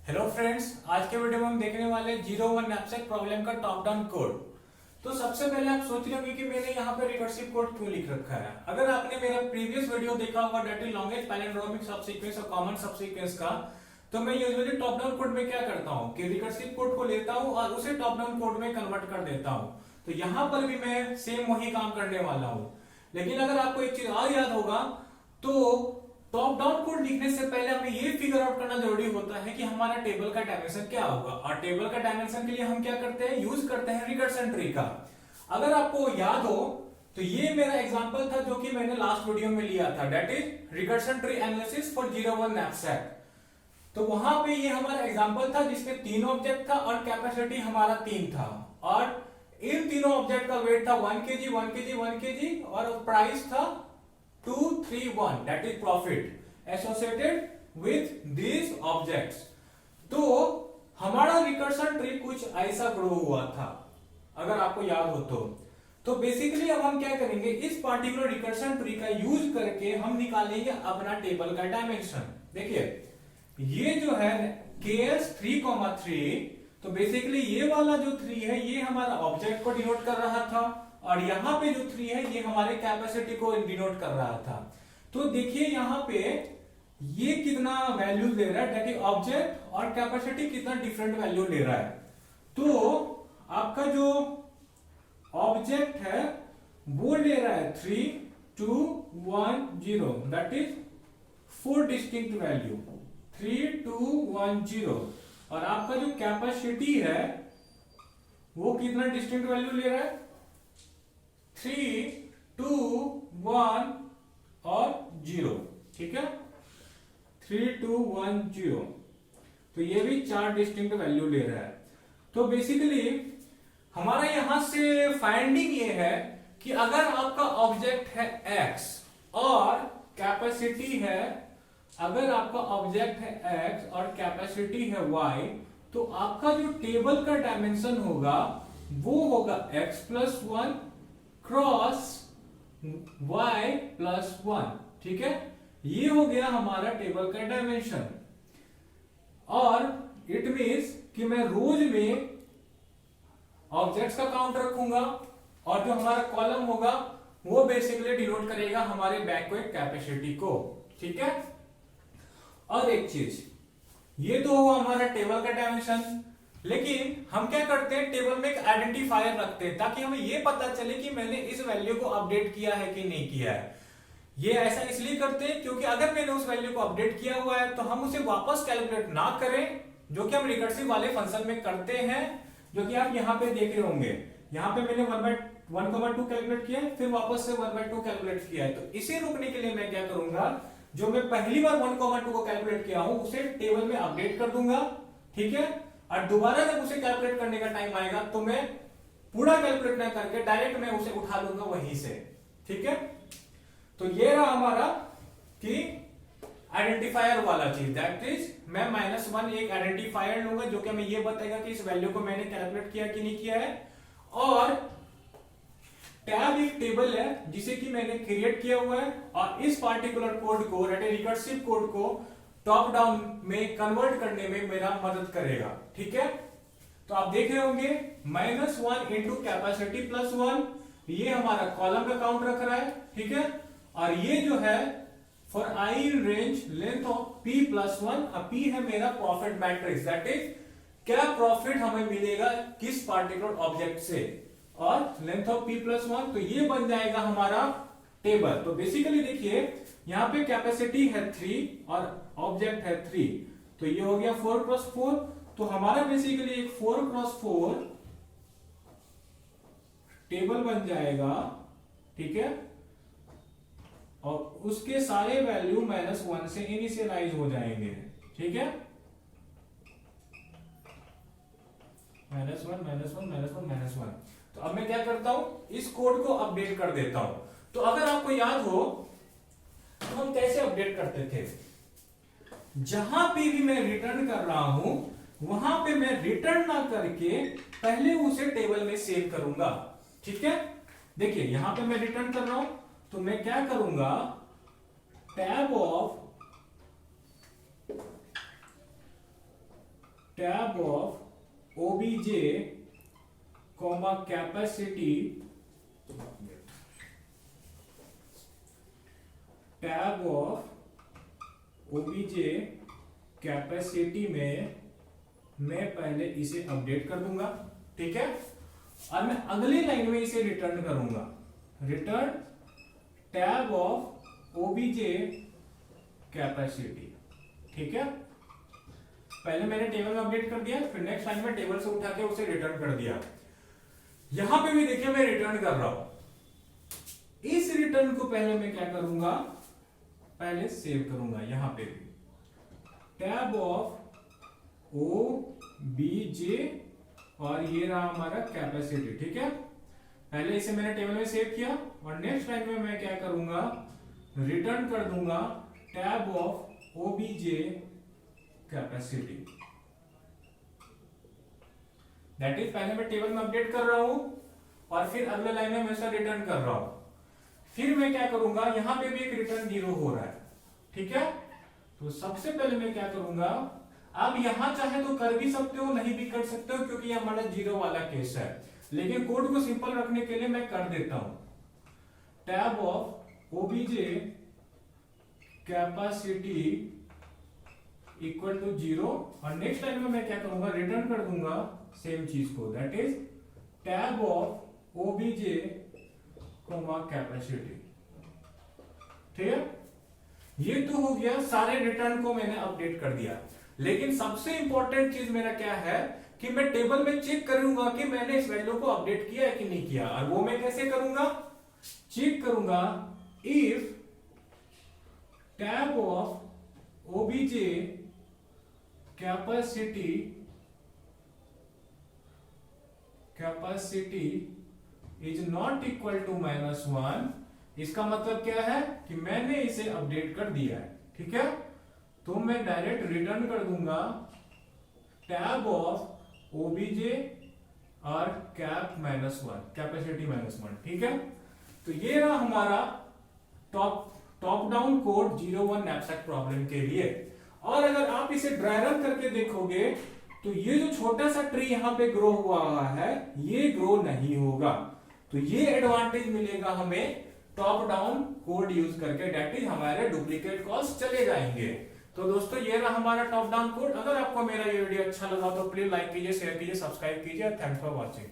Hello friends, आज के video में हम देखने वाले 01 नैपसैक प्रॉब्लम का टॉप डाउन कोड। तो सबसे पहले आप सोच रहे होंगे कि मैंने यहाँ पे रिकर्सिव कोड क्यों लिख रखा है। अगर आपने मेरा प्रीवियस वीडियो देखा होगा that is longest palindromic subsequence और कॉमन सबसीक्वेंस का, तो मैं यूजुअली टॉप डाउन कोड में क्या करता हूँ कि रिकर्सिव कोड को लेता हूँ और उसे टॉप डाउन कोड में कन्वर्ट कर देता हूँ। तो यहाँ पर भी मैं सेम वही काम करने वाला हूँ। लेकिन अगर आपको एक चीज और याद होगा तो टॉप डाउन कोड लिखने से पहले हमें ये फिगर आउट करना जरूरी होता है कि हमारा टेबल का डायमेंशन क्या होगा। और टेबल का डायमेंशन के लिए हम क्या करते हैं, यूज करते हैं रिकर्सन ट्री का। अगर आपको याद हो तो ये मेरा एग्जांपल था जो कि मैंने लास्ट वीडियो में लिया था, that is recursion tree analysis for 01 knapsack. तो वहां पे ये हमारा एग्जांपल था जिसमें तीन ऑब्जेक्ट था और कैपेसिटी हमारा 3 था, और इन तीनों ऑब्जेक्ट का वेट था 1 kg 1 kg 1 kg और प्राइस था 231, that is profit associated with these objects। तो हमारा रिकर्सन ट्री कुछ ऐसा ग्रो हुआ था, अगर आपको याद हो तो बेसिकली अब हम क्या करेंगे, इस पार्टिकुलर रिकर्सन ट्री का यूज करके हम निकालेंगे अपना टेबल का डायमेंशन। देखिए ये जो है KS 3,3, तो बेसिकली ये वाला जो 3 है ये हमारा ऑब्जेक्ट को डिनोट कर रहा था, और यहाँ पे जो 3 है ये हमारे कैपेसिटी को डिनोट कर रहा था। तो देखिए यहाँ पे ये कितना वैल्यू ले रहा है, दैट इज ऑब्जेक्ट, और कैपेसिटी कितना डिफरेंट वैल्यू ले रहा है। तो आपका जो ऑब्जेक्ट है वो ले रहा है 3 2 1 0, दैट इज 4 डिस्टिंक्ट वैल्यू 3 2 1 0, और आपका जो कैपेसिटी है वो कितना डिस्टिंक्ट वैल्यू ले रहा है 3 2 1 और 0, ठीक है 3 2 1 0। तो ये भी 4 डिस्टिंक्ट वैल्यू ले रहा है। तो बेसिकली हमारा यहां से फाइंडिंग ये है कि अगर आपका ऑब्जेक्ट है x और कैपेसिटी है, अगर आपका ऑब्जेक्ट है x और कैपेसिटी है y, तो आपका जो टेबल का डायमेंशन होगा वो होगा x plus 1 cross y plus 1, ठीक है। ये हो गया हमारा टेबल का डायमेंशन, और इट मीन्स कि मैं रोज में ऑब्जेक्ट्स का काउंट रखूंगा और जो हमारा कॉलम होगा वो बेसिकली डिनोट करेगा हमारे बैकवर्ड कैपेसिटी को, ठीक है। और एक चीज, ये तो हुआ हमारा टेबल का डायमेंशन, लेकिन हम क्या करते हैं टेबल में एक आइडेंटिफायर रखते हैं ताकि हमें ये पता चले कि मैंने इस वैल्यू को अपडेट किया है कि नहीं किया है। ये ऐसा इसलिए करते हैं क्योंकि अगर मैंने उस वैल्यू को अपडेट किया हुआ है तो हम उसे वापस कैलकुलेट ना करें, जो कि हम रिकर्सिव वाले फंक्शन में करते हैं, जो कि आप यहाँ पे देख रहे होंगे। यहाँ पे मैंने 1/2 कैलकुलेट किया है, फिर वापस से 1/2 कैलकुलेट किया है। तो इसे रोकने के लिए मैं क्या करूंगा, जो मैं पहली बार 1,2 को कैलकुलेट किया हूं उसे टेबल में अपडेट कर दूंगा, ठीक है। और दोबारा जब उसे कैलकुलेट करने का टाइम आएगा तो मैं पूरा कैलकुलेट ना करके डायरेक्ट मैं उसे उठा लूंगा वहीं से, ठीक है। तो ये रहा हमारा कि आइडेंटिफायर वाला चीज, दैट इज मैं -1 एक आइडेंटिफायर लूंगा जो कि हमें ये बताएगा कि इस वैल्यू को मैंने कैलकुलेट किया कि नहीं किया है। और टैब एक टेबल है जिसे कि मैंने क्रिएट किया हुआ है, और इस पार्टिकुलर कोड को रिकर्सिव कोड को टॉप डाउन में कन्वर्ट करने में मेरा मदद करेगा, ठीक है। तो आप देख रहे होंगे -1 इंटू कैपेसिटी प्लस 1, ये हमारा कॉलम का काउंट रख रहा है, ठीक है। और ये जो है for I in range length of p plus 1, p है मेरा प्रॉफिट मैट्रिक्स, दैट इज क्या प्रॉफिट हमें मिलेगा किस पार्टिकुलर ऑब्जेक्ट से, और लेंथ ऑफ p प्लस 1, तो ये बन जाएगा हमारा टेबल। तो बेसिकली देखिए यहाँ पे कैपेसिटी है 3 और ऑब्जेक्ट है 3, तो ये हो गया 4x4। तो हमारा बेसिकली एक 4x4 टेबल बन जाएगा, ठीक है। और उसके सारे वैल्यू -1 से इनिशियलाइज हो जाएंगे, ठीक है। -1 -1 -1 -1। तो अब मैं क्या करता हूं, इस कोड को अपडेट कर देता हूं। तो अगर आपको याद हो तो हम कैसे अपडेट करते थे, जहां पे भी मैं रिटर्न कर रहा हूं वहां पे मैं रिटर्न ना करके पहले उसे टेबल में सेव करूंगा, ठीक है। देखिए यहां पे मैं रिटर्न कर रहा हूं तो मैं क्या करूंगा, tab of tab of OBJ comma capacity, tab of OBJ capacity में मैं पहले इसे अपडेट कर दूंगा, ठीक है, और मैं अगली लाइन में इसे रिटर्न करूंगा, return tab of OBJ capacity, ठीक है। पहले मैंने टेबल में अपडेट कर दिया, फिर नेक्स्ट लाइन में टेबल से उठा के उसे रिटर्न कर दिया। यहां पे भी देखिए मैं रिटर्न कर रहा हूं। इस रिटर्न को पहले मैं क्या करूंगा, पहले सेव करूंगा, यहां पे भी tab of O B J और ये रहा हमारा कैपेसिटी, ठीक है। पहले इसे मैंने टेबल में सेव किया और नेक्स्ट लाइन में मैं क्या करूंगा, रिटर्न कर दूंगा tab of O B J capacity. That is पहले मैं टेबल में अपडेट कर रहा हूं और फिर अगले लाइन में मैं रिटर्न कर रहा हूं। फिर मैं क्या करूंगा, यहां पे भी एक रिटर्न 0 हो रहा है, ठीक है। तो सबसे पहले मैं क्या करूंगा, अब यहां चाहे तो कर भी सकते हो, नहीं भी कर सकते हो, क्योंकि ये हमारा 0 वाला केस है, लेकिन कोड को सिंपल रखने के लिए मैं कर देता हूं tab of OBJ capacity equal to 0 और नेक्स्ट लाइन में मैं क्या करूंगा, रिटर्न कर दूंगा सेम चीज को, that is tab of OBJ comma capacity, ठीक है। ये तो हो गया, सारे रिटर्न को मैंने अपडेट कर दिया। लेकिन सबसे इंपॉर्टेंट चीज मेरा क्या है कि मैं टेबल में चेक करूंगा कि मैंने इस वैल्यू को अपडेट किया है कि नहीं किया, और वो मैं कैसे करूंगा, चेक करूंगा if tab of OBJ capacity is not equal to -1। इसका मतलब क्या है कि मैंने इसे अपडेट कर दिया है, ठीक है। तो मैं डायरेक्ट रिटर्न कर दूंगा टैब ऑफ ओबीजे और कैपेसिटी -1, ठीक है। तो ये रहा हमारा top down code 01 knapsack problem के लिए। और अगर आप इसे ड्राई रन करके देखोगे तो ये जो छोटा सा ट्री यहां पे ग्रो हुआ है, ये ग्रो नहीं होगा। तो ये एडवांटेज मिलेगा हमें टॉप डाउन कोड यूज करके, डेट इज हमारे डुप्लीकेट कॉस्ट चले जाएंगे। तो दोस्तों ये रहा हमारा टॉप डाउन कोड। अगर आपको मेरा ये वीडियो अच्छा लगा तो प्लीज लाइक कीजिए, शेयर कीजिए, सब्सक्राइब कीजिए। Thanks for watching.